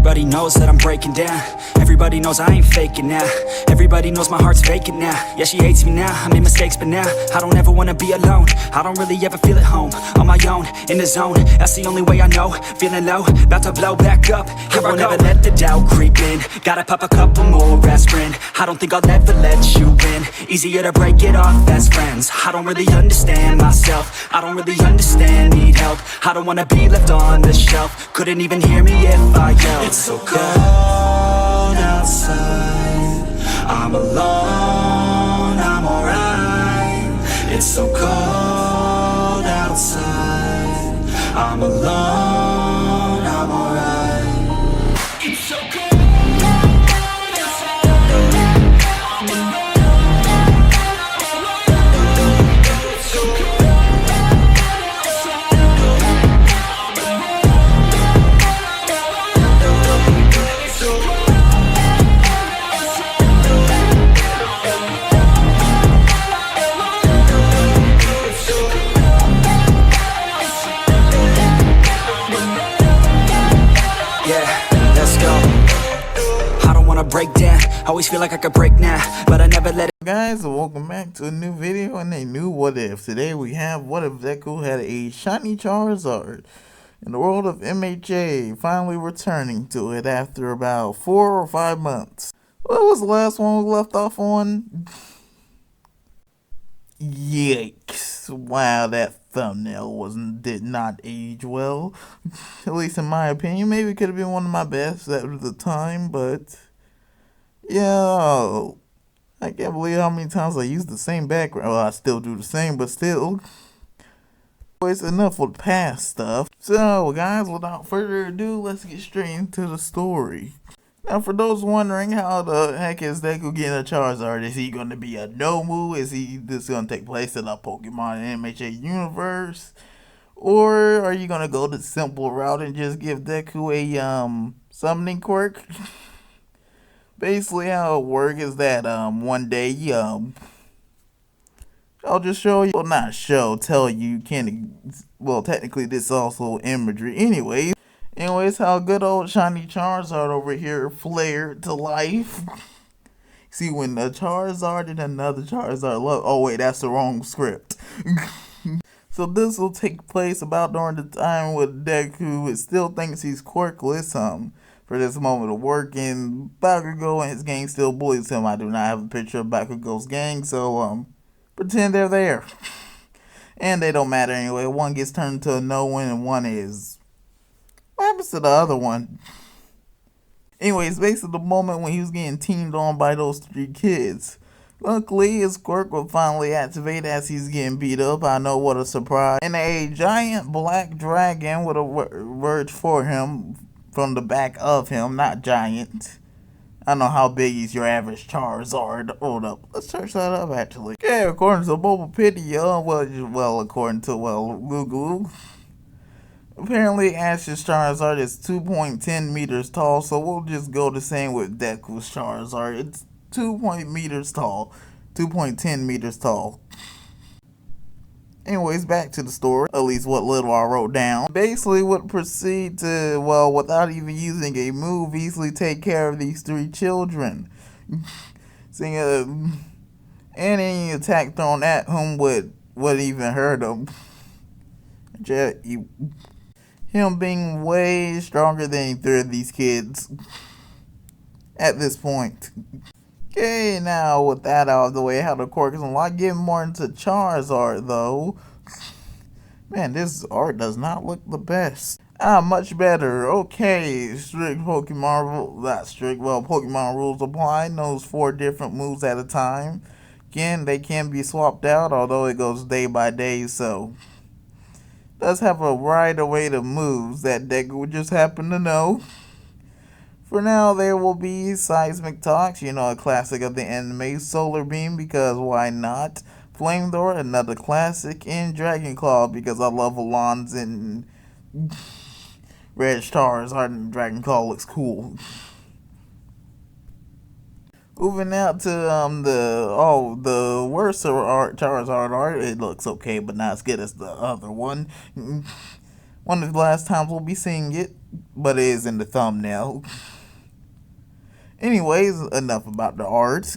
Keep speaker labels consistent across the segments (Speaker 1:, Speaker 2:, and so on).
Speaker 1: Everybody knows that I'm breaking down. Everybody knows I ain't faking now. Everybody knows my heart's vacant now. Yeah, she hates me now, I made mistakes, but now I don't ever wanna be alone. I don't really ever feel at home. On my own, in the zone, that's the only way I know. Feeling low, about to blow back up. Here I won't ever let the doubt creep in. Gotta pop a couple more aspirin. I don't think I'll ever let you in. Easier to break it off as friends. I don't really understand myself. I don't really understand, need help. I don't wanna be left on the shelf. Couldn't even hear me if I yelled. It's so cold outside, I'm alone, I'm alright. It's so cold outside, I'm alone, I'm alright. It's so cold. Break down, always feel like I could break now, but I never let it.
Speaker 2: Guys, welcome back to a new video and a new what if. Today we have what if Deku had a shiny Charizard in the world of MHA, finally returning to it after about 4 or 5 months. What was the last one we left off on? Yikes. Wow, that thumbnail did not age well. At least in my opinion. Maybe it could have been one of my best at the time, but yeah, I can't believe how many times I use the same background. Well, I still do the same, but still. It's enough with past stuff. So, guys, without further ado, let's get straight into the story. Now, for those wondering, how the heck is Deku getting a Charizard? Is he going to be a Nomu? Is this going to take place in a Pokemon MHA universe? Or are you going to go the simple route and just give Deku a summoning quirk? Basically, how it works is that one day I'll just show you, well, not show, tell you, well, technically this is also imagery. Anyways, how good old shiny Charizard over here flared to life. See, when the Charizard and another Charizard oh wait, that's the wrong script. So this will take place about during the time when Deku still thinks he's quirkless, for this moment of work, and Bakugo and his gang still bullies him. I do not have a picture of Bakugo's gang, so pretend they're there. And they don't matter anyway. One gets turned into a no-win and one is... what happens to the other one? Anyways, basically the moment when he was getting teamed on by those 3 kids. Luckily, his quirk will finally activate as he's getting beat up. I know, what a surprise. And a giant black dragon would emerge for him from the back of him, not giant. I don't know how big is your average Charizard. Hold up, let's search that up actually. Okay, according to Bulbapedia, well, according to, Google, apparently Ash's Charizard is 2.10 meters tall, so we'll just go the same with Deku's Charizard. It's 2.10 meters tall. Anyways, back to the story, at least what little I wrote down. Basically would proceed to, well, without even using a move, easily take care of these 3 children. Seeing and any attack thrown at him would even hurt him. Him being way stronger than either of these kids at this point. Okay, now with that out of the way, how the quirk is unlocked, getting more into Charizard though. Man, this art does not look the best. Much better. Okay, strict Pokemon, not strict, well, Pokemon rules apply. Knows 4 different moves at a time. Again, they can be swapped out, although it goes day by day, so does have a wide array of moves that Deku would just happen to know. For now, there will be Seismic Tox, you know, a classic of the anime. Solar Beam, because why not? Flamethrower, another classic. And Dragon Claw, because I love Alon's and Red Charizard, and Dragon Claw looks cool. Moving out to the worst Charizard art. It looks okay, but not as good as the other one. One of the last times we'll be seeing it. but it is in the thumbnail. Anyways, enough about the art.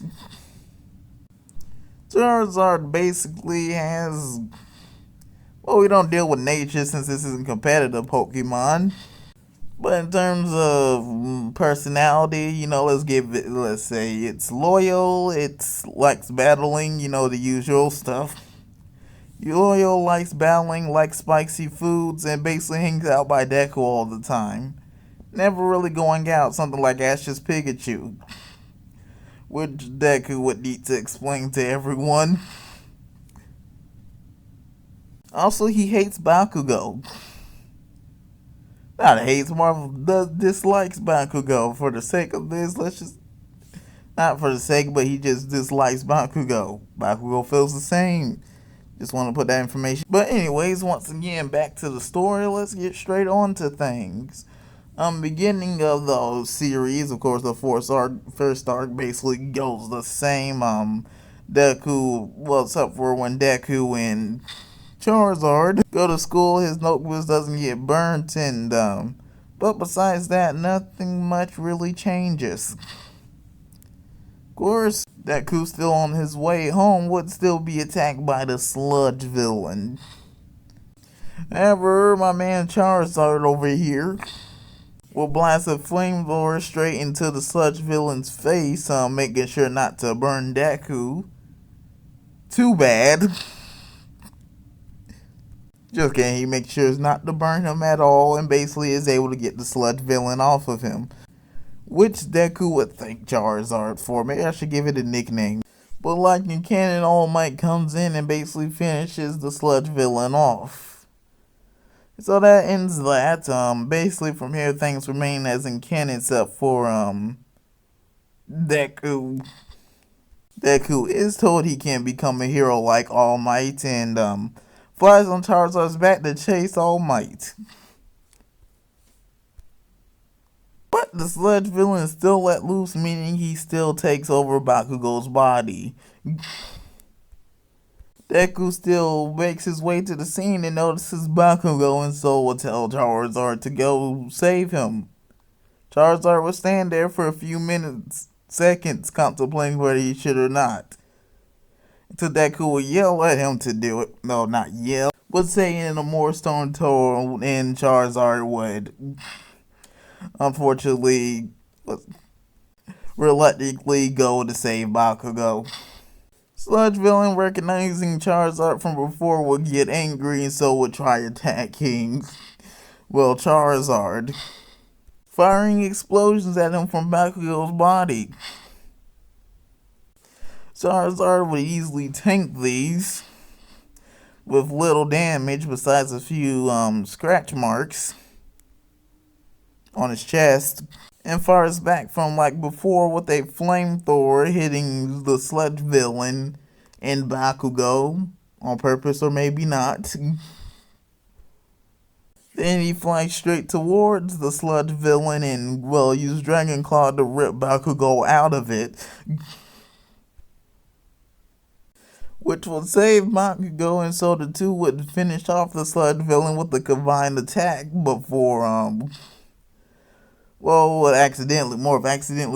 Speaker 2: Charizard basically has, well, we don't deal with nature since this isn't competitive Pokemon. But in terms of personality, let's say it's loyal, it's likes battling, the usual stuff. Loyal, likes battling, likes spicy foods, and basically hangs out by Deku all the time. Never really going out, something like Ash's Pikachu, which Deku would need to explain to everyone. Also, he hates Bakugo. Not hates, Marvel dislikes Bakugo. For the sake of this, not for the sake, but he just dislikes Bakugo. Bakugo feels the same. Just want to put that information. But anyways, once again, back to the story. Let's get straight on to things. Beginning of the series, of course, the first arc basically goes the same. Deku, well, except for when Deku and Charizard go to school, his notebooks doesn't get burnt, and but besides that, nothing much really changes. Of course, Deku still on his way home would still be attacked by the sludge villain. However, my man Charizard over here will blast a flamethrower straight into the sludge villain's face, making sure not to burn Deku too bad. Just kidding, he makes sure not to burn him at all and basically is able to get the sludge villain off of him. Which Deku would thank Charizard for. Maybe I should give it a nickname. But like in canon, All Might comes in and basically finishes the sludge villain off. So that ends that. Basically from here things remain as in canon except for Deku. Deku is told he can become a hero like All Might and flies on Charizard's back to chase All Might. But the sludge villain is still let loose, meaning he still takes over Bakugo's body. Deku still makes his way to the scene and notices Bakugo, and so will tell Charizard to go save him. Charizard will stand there for a few seconds, contemplating whether he should or not. Until Deku will yell at him to do it. No, not yell, but say in a more stone tone, and Charizard would, unfortunately, reluctantly go to save Bakugo. Sludge villain, recognizing Charizard from before, would get angry and so would try attacking, well, Charizard, firing explosions at him from Bakugo's body. Charizard would easily tank these with little damage besides a few scratch marks on his chest, and fires back from like before with a flamethrower, hitting the sludge villain and Bakugo on purpose or maybe not. Then he flies straight towards the sludge villain and, well, use Dragon Claw to rip Bakugo out of it, which would save Bakugo, and so the two would finish off the sludge villain with a combined attack before would accidentally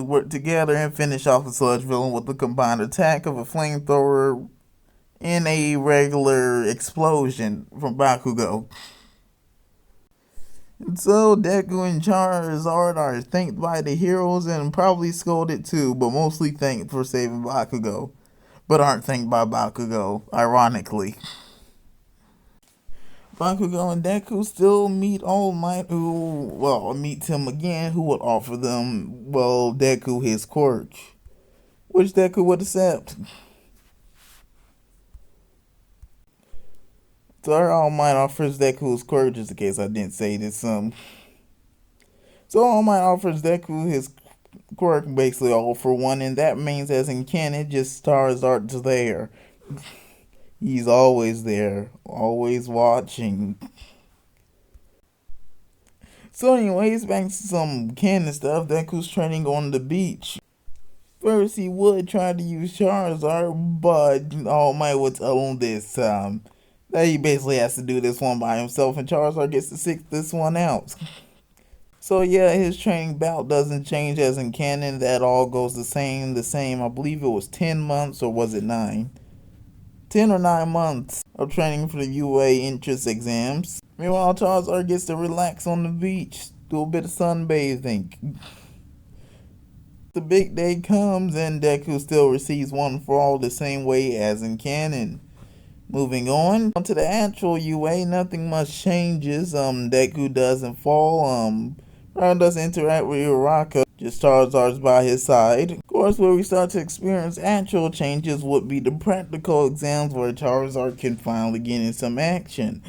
Speaker 2: work together and finish off the sludge villain with the combined attack of a flamethrower and a regular explosion from Bakugo. And so Deku and Charizard are thanked by the heroes and probably scolded too, but mostly thanked for saving Bakugo, but aren't thanked by Bakugo, ironically. Bakugo and Deku still meet All Might, who, well, meets him again, who would offer them, well, Deku his quirk, which Deku would accept. So All Might offers Deku his quirk, just in case I didn't say this. So All Might offers Deku his quirk, basically all for one, and that means, as in canon, just Charizard's there. He's always there, always watching. So anyways, back to some canon stuff. Deku's training on the beach. First, he would try to use Charizard, but All Might would tell him this that he basically has to do this one by himself, and Charizard gets to sit this one out. So yeah, his training bout doesn't change as in canon. That all goes the same. I believe it was 10 months, or was it 9? 10 or 9 months of training for the UA entrance exams. Meanwhile, Charizard gets to relax on the beach, do a bit of sunbathing. The big day comes and Deku still receives one for all the same way as in canon. Moving on to the actual UA, nothing much changes. Deku doesn't fall. Brown doesn't interact with Uraraka, just Charizard's by his side. Of course, where we start to experience actual changes would be the practical exams where Charizard can finally get in some action.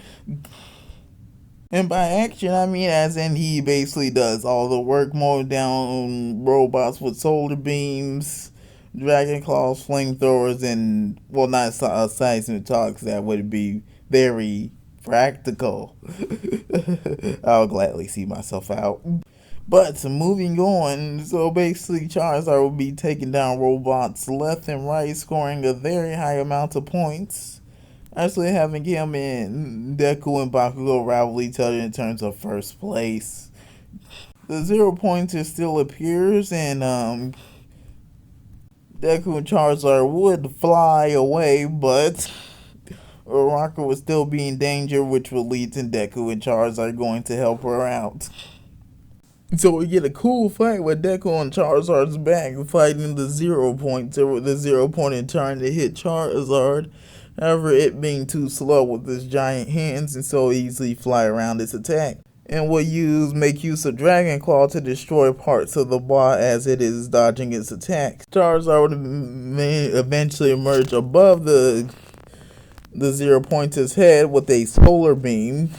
Speaker 2: And by action, I mean as in he basically does all the work, mowing down robots with solar beams, dragon claws, flamethrowers, and, well, not seismic talks. That would be very practical. I'll gladly see myself out. But moving on, so basically Charizard will be taking down robots left and right, scoring a very high amount of points. Actually having him and Deku and Bakugo rival each other in terms of first place. The 0 pointer still appears, and Deku and Charizard would fly away, but Uraraka would still be in danger, which would lead to Deku and Charizard going to help her out. So we get a cool fight with Deku on Charizard's back, fighting the 0 pointer, with the 0 pointer trying to hit Charizard. However, it being too slow with its giant hands and so easily fly around its attack. And will make use of Dragon Claw to destroy parts of the bot as it is dodging its attacks. Charizard would eventually emerge above the 0 pointer's head with a solar beam.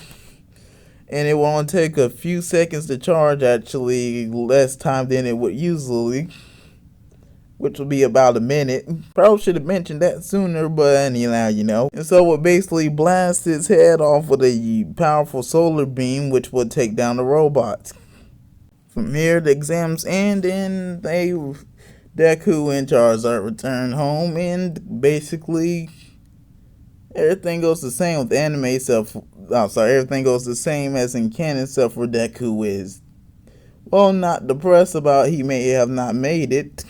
Speaker 2: And it will only take a few seconds to charge, actually less time than it would usually, which will be about a minute. Probably should have mentioned that sooner, but anyhow, you know. And so it would basically blast its head off with a powerful solar beam, which would take down the robots. From here, the exams end, and Deku and Charizard return home, and basically everything goes the same with anime stuff. Everything goes the same as in canon, except for Deku is, well, not depressed about he may have not made it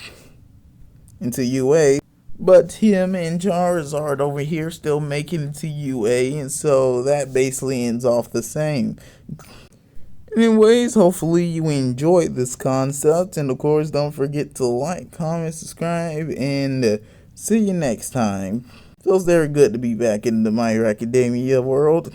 Speaker 2: into UA, but him and Charizard over here still making it to UA, and so that basically ends off the same. Anyways, hopefully you enjoyed this concept, and of course don't forget to like, comment, subscribe, and see you next time. Feels very good to be back in the My Hero Academia world.